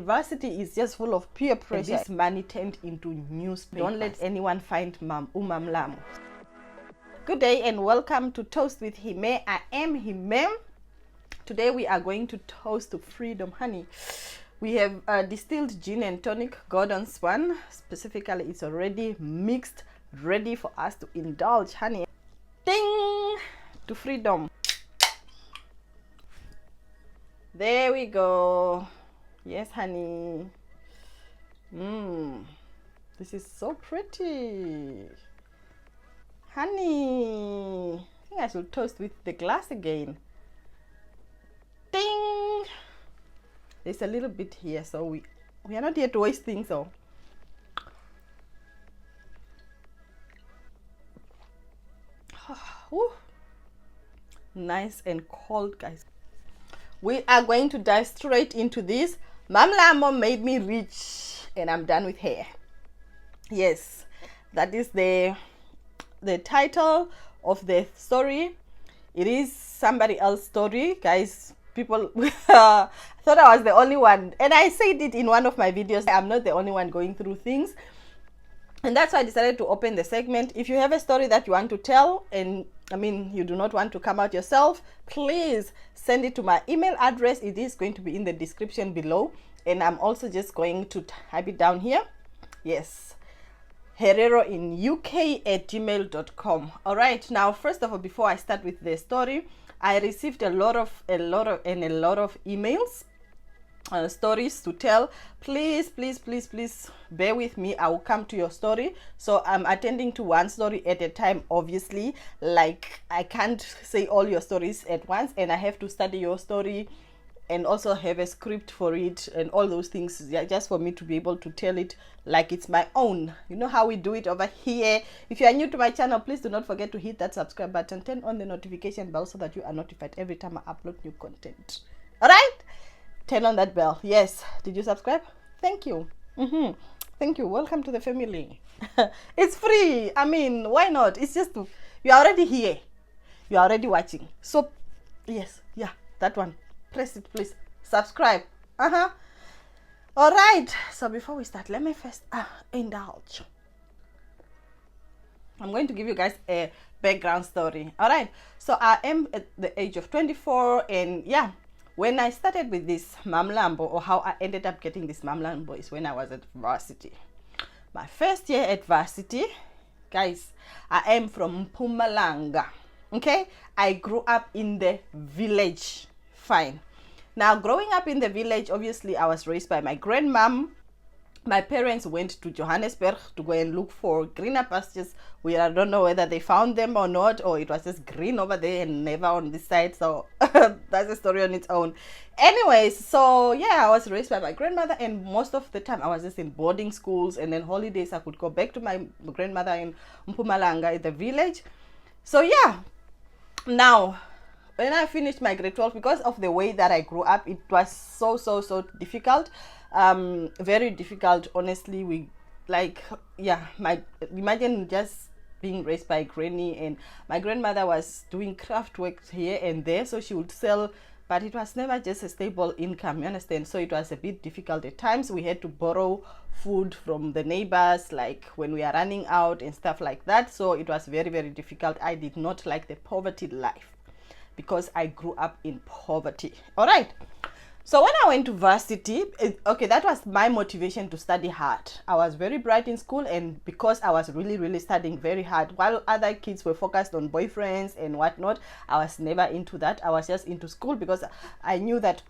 University is just full of peer pressure. This money turned into newspapers. Don't let anyone find umamlamo. Good day and welcome to Toast with Hime. I am Hime. Today we are going to toast to freedom, honey. We have distilled gin and tonic, Gordon's one. Specifically, it's already mixed, ready for us to indulge, honey. Ding! To freedom. There we go. Yes, honey. This is so pretty. Honey. I think I should toast with the glass again. Ding! There's a little bit here, so we are not here to waste things, so. Nice and cold, guys. We are going to dive straight into this. Mamlamo made me rich, and I'm done with hair. Yes, that is the title of the story. It is somebody else's story, guys. People thought I was the only one, and I said it in one of my videos. I'm not the only one going through things, and that's why I decided to open the segment. If you have a story that you want to tell, and you do not want to come out yourself, please send it to my email address. It is going to be in the description below, and I'm also just going to type it down here. Yes, hereroinuk@gmail.com. All right, now first of all, before I start with the story, I received a lot of emails, stories to tell. Please bear with me. I will come to your story. So I'm attending to one story at a time, obviously. Like, I can't say all your stories at once, and I have to study your story and also have a script for it and all those things, yeah, just for me to be able to tell it like it's my own. You know how we do it over here. If you are new to my channel, please do not forget to hit that subscribe button, turn on the notification bell so that you are notified every time I upload new content. All right, turn on that bell. Yes, did you subscribe? Thank you. Thank you. Welcome to the family. It's free. Why not? It's just you're already here, you're already watching, so yes, yeah, that one. Press it, please. Subscribe. All right, so before we start, let me first indulge. I'm going to give you guys a background story. All right, so I am at the age of 24, and yeah, when I started with this mamlambo, or how I ended up getting this mamlambo, is when I was at varsity. My first year at varsity, guys, I am from Mpumalanga. Okay, I grew up in the village. Fine. Now, growing up in the village, obviously I was raised by my grandmom. My parents went to Johannesburg to go and look for greener pastures. I don't know whether they found them or not, or it was just green over there and never on this side. So that's a story on its own. Anyways, so yeah, I was raised by my grandmother, and most of the time I was just in boarding schools, and then holidays I could go back to my grandmother in Mpumalanga in the village. So yeah, now when I finished my grade 12, because of the way that I grew up, it was so difficult, very difficult, honestly. Imagine just being raised by a granny, and my grandmother was doing craft work here and there, so she would sell, but it was never just a stable income, you understand? So it was a bit difficult at times. We had to borrow food from the neighbors, like when we are running out and stuff like that. So it was very difficult. I did not like the poverty life, because I grew up in poverty. All right, so when I went to varsity, okay, that was my motivation to study hard. I was very bright in school, and because I was really studying very hard, while other kids were focused on boyfriends and whatnot, I was never into that. I was just into school, because I knew that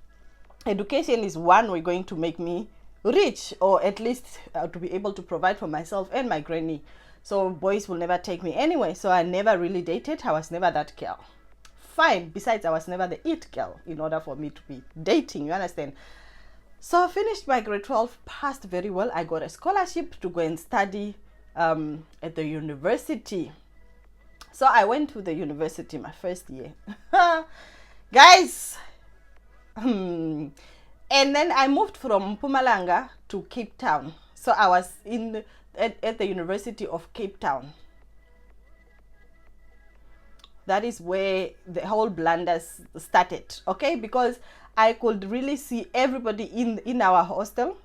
education is one way going to make me rich, or at least to be able to provide for myself and my granny. So boys will never take me anyway, so I never really dated. I was never that girl. Fine. Besides, I was never the it girl in order for me to be dating, you understand? So I finished my grade 12, passed very well. I got a scholarship to go and study at the university. So I went to the university my first year. Guys, and then I moved from Mpumalanga to Cape Town. So I was at the University of Cape Town. That is where the whole blunders started, okay? Because I could really see everybody in our hostel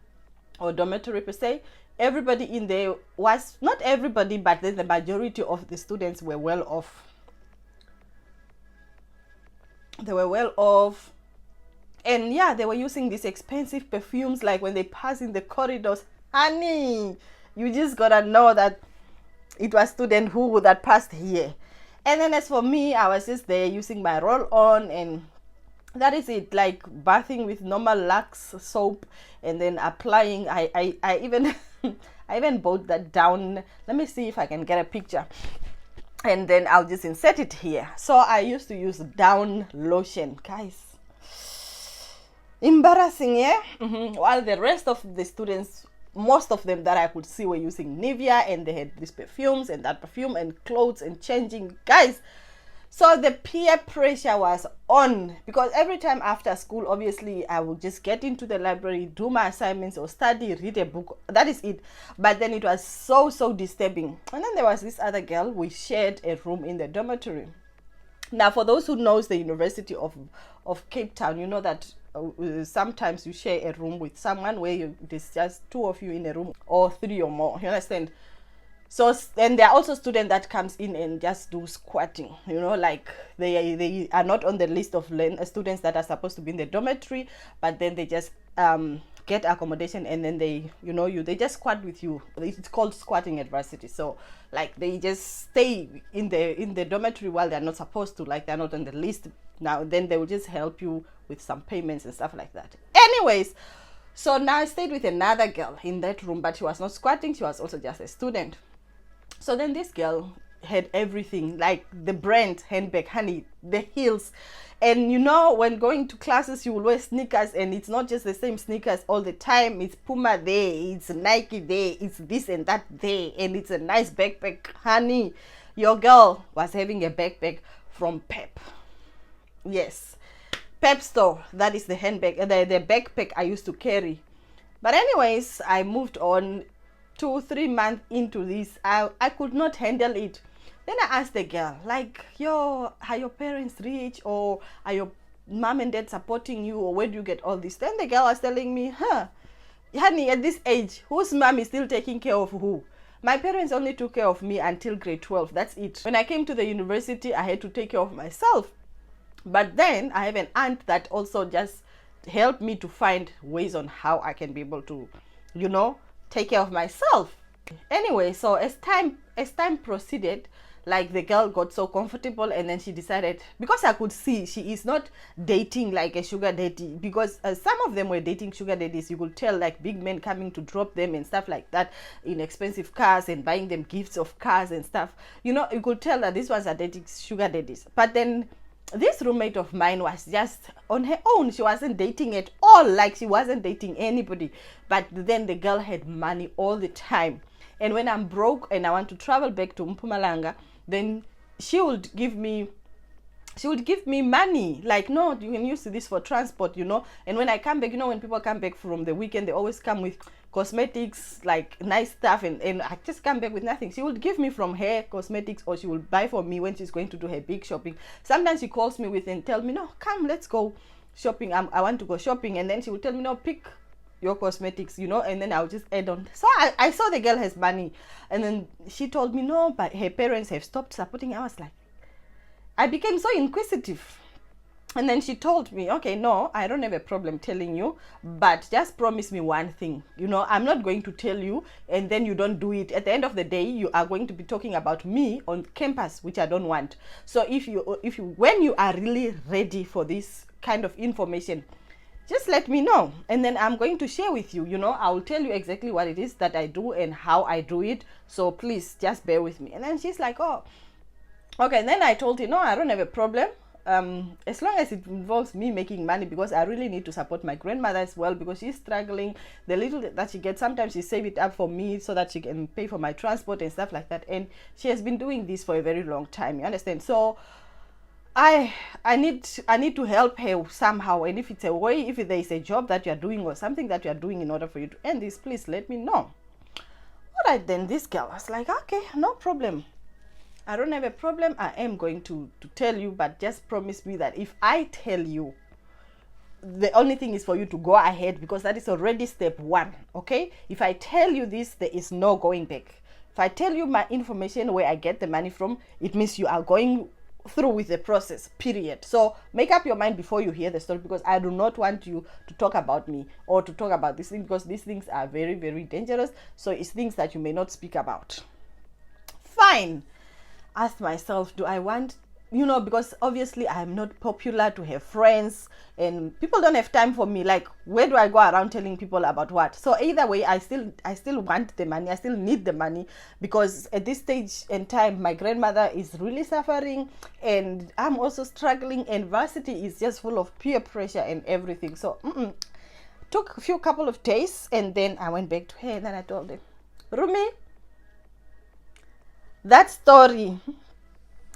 or dormitory per se. Everybody in there was, not everybody, but then the majority of the students were well off. They were well off, and yeah, they were using these expensive perfumes. Like when they pass in the corridors, honey, you just gotta know that it was student who that passed here. And then as for me, I was just there using my roll on, and that is it, like bathing with normal Lux soap and then applying. I even I even bought that down. Let me see if I can get a picture, and then I'll just insert it here. So I used to use down lotion, guys. Embarrassing, yeah. While the rest of the students, most of them that I could see, were using Nivea, and they had these perfumes and that perfume and clothes and changing, guys. So the peer pressure was on, because every time after school, obviously I would just get into the library, do my assignments or study, read a book. That is it. But then it was so disturbing. And then there was this other girl. We shared a room in the dormitory. Now, for those who knows the University of Cape Town, you know that sometimes you share a room with someone where there's just 2 of you in a room, or 3 or more. You understand? So, and there are also students that comes in and just do squatting, you know, like they are not on the list of students that are supposed to be in the dormitory, but then they just get accommodation, and then they, you know, they just squat with you. It's called squatting at varsity. So like they just stay in the dormitory while they're not supposed to, like they're not on the list. Now then they will just help you with some payments and stuff like that. Anyways, so now I stayed with another girl in that room, but she was not squatting, she was also just a student. So then this girl had everything, like the brand handbag, honey, the heels. And you know, when going to classes, you will wear sneakers, and it's not just the same sneakers all the time. It's Puma there, it's Nike there, it's this and that there, and it's a nice backpack. Honey, your girl was having a backpack from Pep. Yes, Pep store. That is the handbag, the backpack I used to carry. But anyways, I moved on. 2-3 months into this, I could not handle it. Then I asked the girl, like, are your parents rich, or are your mom and dad supporting you, or where do you get all this? Then the girl was telling me, honey, at this age, whose mom is still taking care of who? My parents only took care of me until grade 12. That's it. When I came to the university, I had to take care of myself. But then I have an aunt that also just helped me to find ways on how I can be able to, you know, take care of myself. Anyway, so as time proceeded, like the girl got so comfortable, and then she decided, because I could see she is not dating like a sugar daddy, because some of them were dating sugar daddies. You could tell, like big men coming to drop them and stuff like that in expensive cars and buying them gifts of cars and stuff. You know, you could tell that these ones are dating sugar daddies. But then this roommate of mine was just on her own. She wasn't dating at all, like she wasn't dating anybody. But then the girl had money all the time, and when I'm broke and I want to travel back to Mpumalanga, then she would give me money, like, no, you can use this for transport, you know. And when I come back, you know, when people come back from the weekend, they always come with cosmetics, like nice stuff, and I just come back with nothing. She would give me from her cosmetics, or she will buy for me when she's going to do her big shopping. Sometimes she calls me with and tell me, no, come, let's go shopping, I want to go shopping. And then she will tell me, no, pick your cosmetics, you know, and then I'll just add on. So I saw the girl has money, and then she told me, no, but her parents have stopped supporting her. I was like, I became so inquisitive. And then she told me, okay, no, I don't have a problem telling you, but just promise me one thing. You know, I'm not going to tell you and then you don't do it. At the end of the day, you are going to be talking about me on campus, which I don't want. So when you are really ready for this kind of information, just let me know, and then I'm going to share with you. You know, I will tell you exactly what it is that I do and how I do it. So please just bear with me. And then she's like, oh, okay. And then I told her, no, I don't have a problem. As long as it involves me making money, because I really need to support my grandmother as well, because she's struggling. The little that she gets, sometimes she save it up for me so that she can pay for my transport and stuff like that. And she has been doing this for a very long time, you understand? So I need to help her somehow. And if it's a way, if there is a job that you are doing or something that you are doing in order for you to end this, please let me know. All right, then this girl was like, okay, no problem. I don't have a problem. I am going to tell you, but just promise me that if I tell you the only thing is for you to go ahead, because that is already step one. Okay, if I tell you this, there is no going back. If I tell you my information, where I get the money from, it means you are going through with the process, period. So make up your mind before you hear the story, because I do not want you to talk about me or to talk about this thing, because these things are very, very dangerous. So it's things that you may not speak about. Fine. Ask myself, do I want, because obviously I'm not popular to have friends, and people don't have time for me. Like, where do I go around telling people about what? So either way, I still want the money. I still need the money, because at this stage in time, my grandmother is really suffering, and I'm also struggling, and varsity is just full of peer pressure and everything. So took a couple of days, and then I went back to her, and then I told her, Rumi, that story,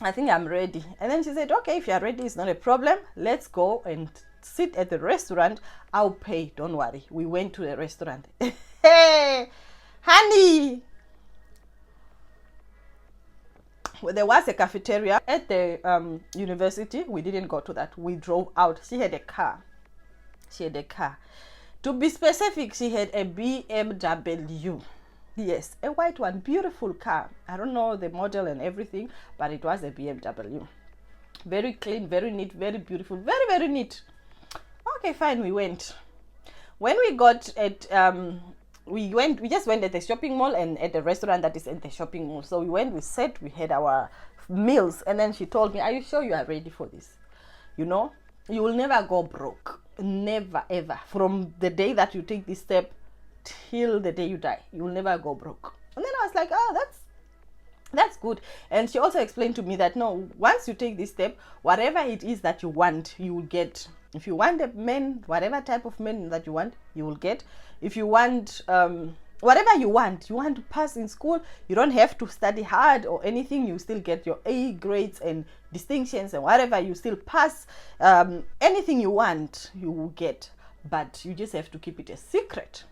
I think I'm ready. And then she said, okay, if you're ready, it's not a problem. Let's go and sit at the restaurant. I'll pay, don't worry. We went to the restaurant. Hey, honey. Well, there was a cafeteria at the university. We didn't go to that. We drove out. She had a car. To be specific, she had a BMW. Yes, a white one, beautiful car. I don't know the model and everything, but it was a BMW. Very clean, very neat, very beautiful, very, very neat. Okay, fine, we went. When we got at, we just went at the shopping mall and at the restaurant that is in the shopping mall. So we went, we sat, we had our meals, and then she told me, are you sure you are ready for this? You will never go broke. Never, ever. From the day that you take this step till the day you die, you will never go broke. And then I was like, oh, that's good. And she also explained to me that no, once you take this step, whatever it is that you want, you will get. If you want a man, whatever type of man that you want, you will get. If you want whatever you want to pass in school, you don't have to study hard or anything. You still get your A grades and distinctions and whatever, you still pass. Anything you want, you will get, but you just have to keep it a secret.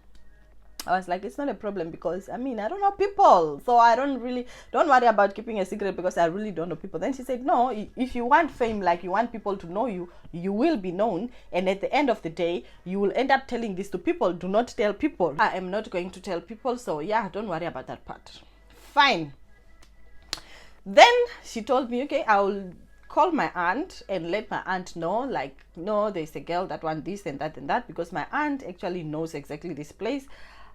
I was like, it's not a problem, because I don't know people, so I don't worry about keeping a secret, because I really don't know people. Then she said, no, if you want fame, like you want people to know you, you will be known, and at the end of the day, you will end up telling this to people. Do not tell people. I am not going to tell people, so yeah, don't worry about that part. Fine. Then she told me, okay, I'll call my aunt and let my aunt know, like, no, there's a girl that wants this and that, because my aunt actually knows exactly this place.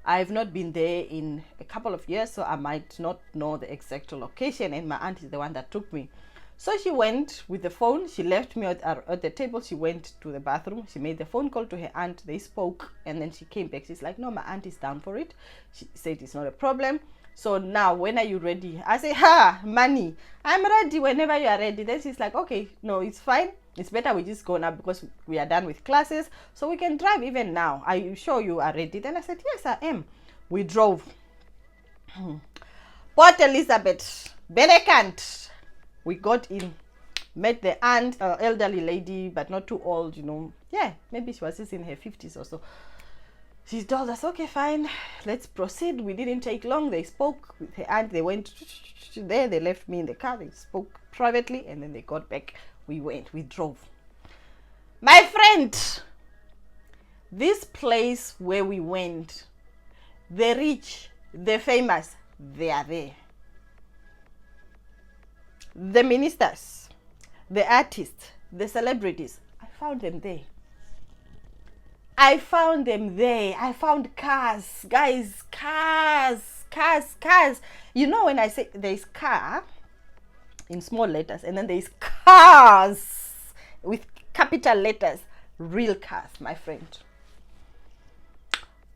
I've not been there in a couple of years, so I might not know the exact location, and my aunt is the one that took me. So she went with the phone. She left me at the table. She went to the bathroom. She made the phone call to her aunt. They spoke, and then she came back. She's like, no, my aunt is down for it. She said it's not a problem. So now, when are you ready? I say, money, I'm ready whenever you are ready. Then she's like, okay, no, it's fine. It's better we just go now, because we are done with classes, so we can drive even now. Are you sure you are ready? Then I said, yes, I am. We drove. Port Elizabeth, Benekant. We got in, met the aunt, elderly lady, but not too old, Yeah, maybe she was just in her 50s or so. She told us, okay, fine, let's proceed. We didn't take long. They spoke with her aunt. They went there. They left me in the car. They spoke privately, and then they got back. We drove. My friend, this place where we went, the rich, the famous, they are there. The ministers, the artists, the celebrities, I found them there. I found cars, guys, cars. When I say there's car in small letters, and then there's cars with capital letters, real cars, my friend.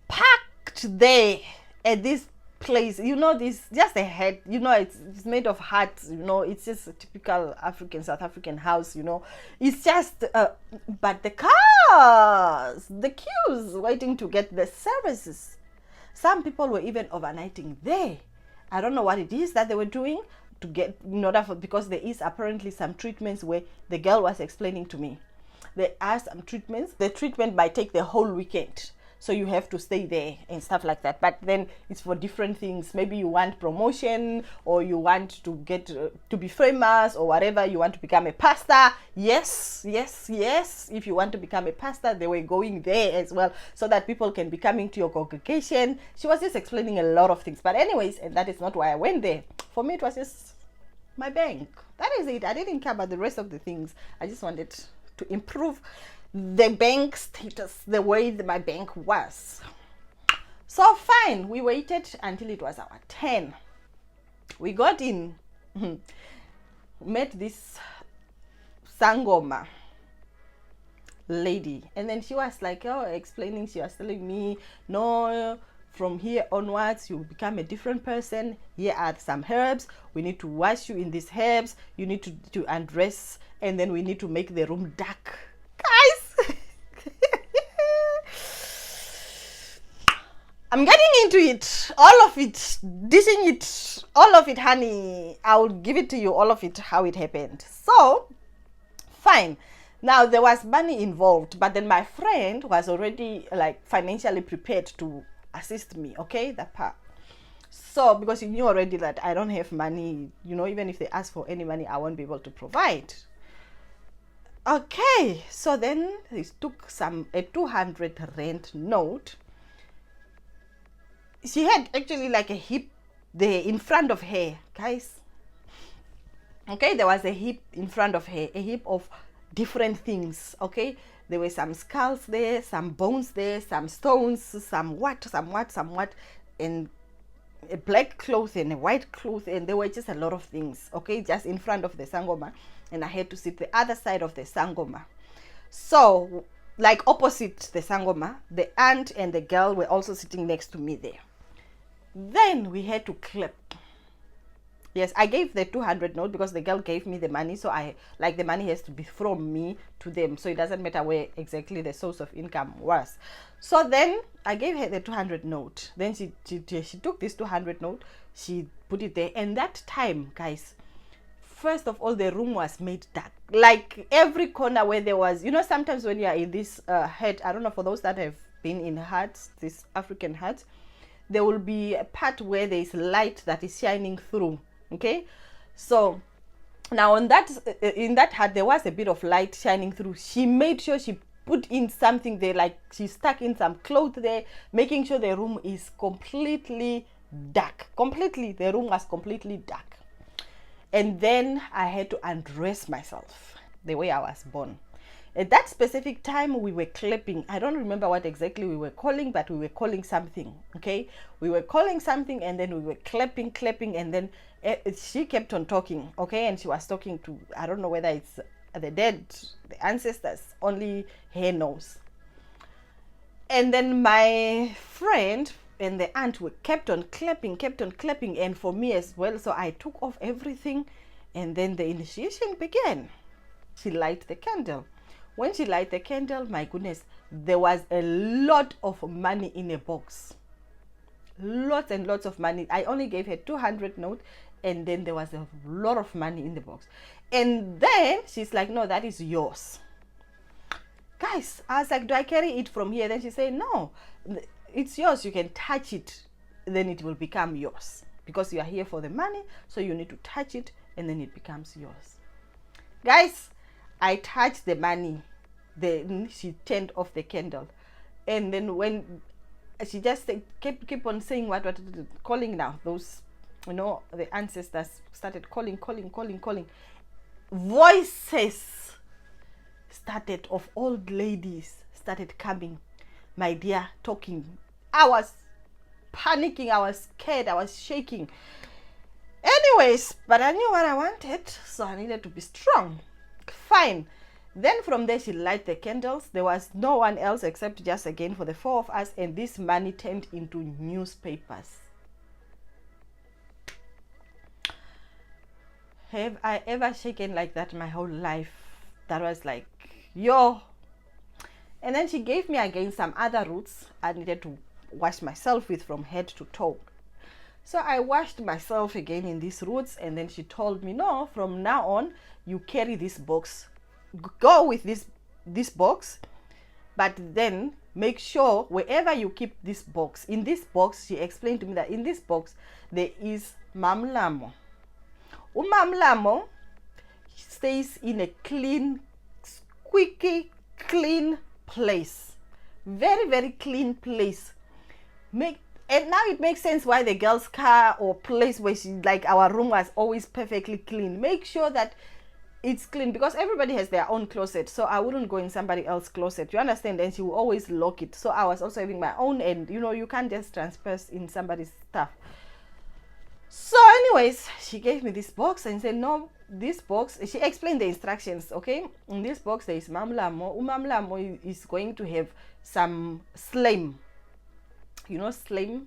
Packed there at this place, this just a head, it's made of hearts, it's just a typical South African house, it's just but the cars, the queues waiting to get the services. Some people were even overnighting there. I don't know what it is that they were doing to get, because there is apparently some treatments where the girl was explaining to me. There are some treatments. The treatment might take the whole weekend. so you have to stay there and stuff like that. But then it's for different things. Maybe you want promotion, or you want to get to be famous, or whatever. You want to become a pastor. Yes, if you want to become a pastor, they were going there as well, so that people can be coming to your congregation. She was just explaining a lot of things. But anyways, and that is not why I went there. For me, it was just my bank. That is it. I didn't care about the rest of the things. I just wanted to improve the bank status, the way that my bank was. So fine, we waited until it was our turn. We got in, met this sangoma lady, and then she was like, explaining, she was telling me, no, from here onwards you become a different person. Here are some herbs, we need to wash you in these herbs, you need to undress, and then we need to make the room dark. Guys, I'm getting into it, all of it, dishing it, all of it, honey. I'll give it to you, all of it, how it happened. So fine, now there was money involved, but then my friend was already like financially prepared to assist me, okay, that part. So because he knew already that I don't have money, even if they ask for any money, I won't be able to provide. Okay, so then he took a 200 rand note. She had actually like a heap there in front of her, guys. Okay, there was a heap in front of her, a heap of different things. Okay, there were some skulls there, some bones there, some stones, some what, and a black cloth and a white cloth, and there were just a lot of things. Okay, just in front of the sangoma, and I had to sit the other side of the sangoma. So like opposite the sangoma, the aunt and the girl were also sitting next to me there. Then we had to clap. Yes, I gave the 200 note because the girl gave me the money, so the money has to be from me to them, so it doesn't matter where exactly the source of income was. So then I gave her the 200 note. Then she took this 200 note, she put it there, and that time, guys, first of all, the room was made dark. Like every corner where there was, sometimes when you are in this hut, I don't know, for those that have been in huts, this African hut, there will be a part where there is light that is shining through. Okay, so now in that hut there was a bit of light shining through. She made sure she put in something there, like she stuck in some cloth there, making sure the room is completely dark. The room was completely dark. And then I had to undress myself the way I was born. At that specific time, we were clapping. I don't remember what exactly we were calling, but we were calling something. Okay, we were calling something, and then we were clapping, and then she kept on talking. Okay, and she was talking to, I don't know whether it's the dead, the ancestors, only her knows. And then my friend and the aunt kept on clapping, and for me as well. So I took off everything, and then the initiation began. She lighted the candle. When she lighted the candle, my goodness, there was a lot of money in a box. Lots and lots of money. I only gave her 200 note, and then there was a lot of money in the box. And then she's like, no, that is yours. Guys, I was like, do I carry it from here? Then she said, no, it's yours. You can touch it, then it will become yours. Because you are here for the money, so you need to touch it, and then it becomes yours. Guys, I touched the money. Then she turned off the candle, and then when she just kept on saying what calling now, those the ancestors started calling. Voices started of old ladies started coming, my dear, talking. I was panicking, I was scared, I was shaking. Anyways, but I knew what I wanted, so I needed to be strong. Fine. Then from there she lighted the candles. There was no one else except just again for the four of us, and this money turned into newspapers. Have I ever shaken like that my whole life? That was like, yo. And then she gave me again some other roots I needed to wash myself with from head to toe. So I washed myself again in these roots, and then she told me, no, from now on you carry this box, go with this box, but then make sure wherever you keep this box, in this box, she explained to me that in this box there is mamlamo. Umamlamo stays in a clean, squeaky clean place, very, very clean place. And now it makes sense why the girl's car or place where she, like our room, was always perfectly clean. Make sure that it's clean, because everybody has their own closet, so I wouldn't go in somebody else's closet, you understand, and she will always lock it. So I was also having my own, and you know, you can't just transfer in somebody's stuff. So anyways, she gave me this box and said, no, this box, she explained the instructions. Okay, in this box there is mamlamo. Umamlamo is going to have some slime, you know, slime.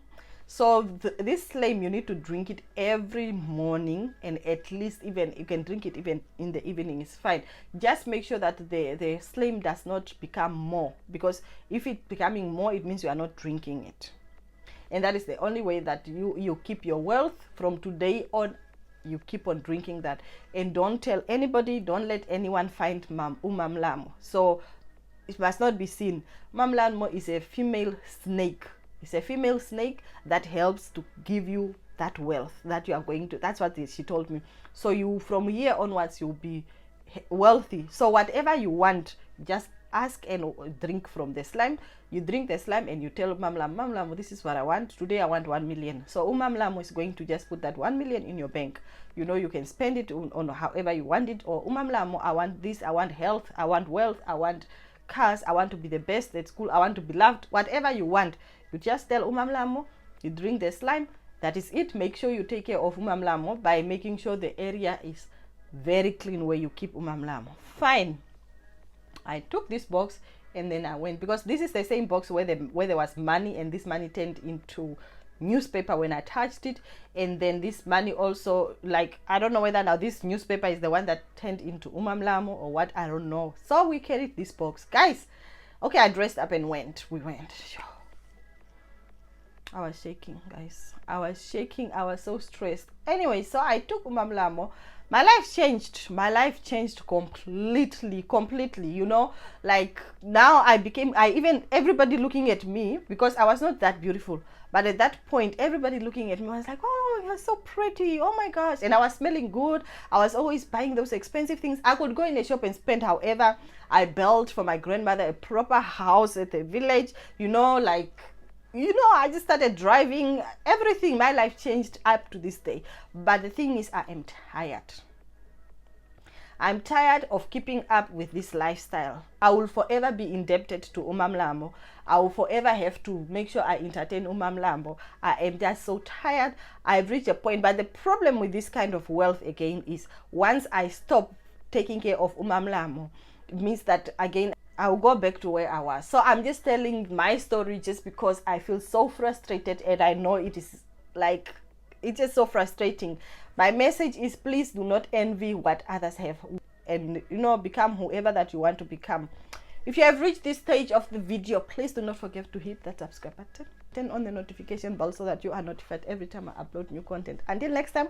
So this slime, you need to drink it every morning, and at least, even you can drink it even in the evening, it's fine. Just make sure that the slime does not become more, because if it's becoming more, it means you are not drinking it. And that is the only way that you keep your wealth. From today on, you keep on drinking that. And don't tell anybody, don't let anyone find umamlamo. So it must not be seen. Mamlamo is a female snake. It's a female snake that helps to give you that wealth that you are going to. That's what she told me. So you, from here onwards, you'll be wealthy. So whatever you want, just ask and drink from the slime. You drink the slime and you tell mamlamo, this is what I want today. I want 1 million. So umamlamo is going to just put that 1 million in your bank. You know, you can spend it on however you want it. Or umamlamo, I want this, I want health, I want wealth, I want cars, I want to be the best at school, I want to be loved. Whatever you want, you just tell umamlamo, you drink the slime. That is it. Make sure you take care of umamlamo by making sure the area is very clean where you keep umamlamo. Fine. I took this box and then I went, because this is the same box where there was money, and this money turned into newspaper when I touched it. And then this money also, like, I don't know whether now this newspaper is the one that turned into umamlamo or what, I don't know. So we carried this box, guys. Okay, I dressed up and went. We went. I was shaking, guys. I was shaking. I was so stressed. Anyway, so I took umamlamo. My life changed. My life changed completely, you know. Like, now everybody looking at me, because I was not that beautiful. But at that point, everybody looking at me was like, oh, you're so pretty. Oh my gosh. And I was smelling good. I was always buying those expensive things. I could go in a shop and spend however. I built for my grandmother a proper house at the village, you know, like, you know, I just started driving, everything. My life changed up to this day. But the thing is, I am tired. I'm tired of keeping up with this lifestyle. I will forever be indebted to umamlamo. I will forever have to make sure I entertain umamlamo. I am just so tired. I've reached a point. But the problem with this kind of wealth again is, once I stop taking care of umamlamo, it means that again I'll go back to where I was. So I'm just telling my story just because I feel so frustrated, and I know it is like, it's just so frustrating. My message is, please do not envy what others have, and you know, become whoever that you want to become. If you have reached this stage of the video, please do not forget to hit that subscribe button, turn on the notification bell so that you are notified every time I upload new content. Until next time.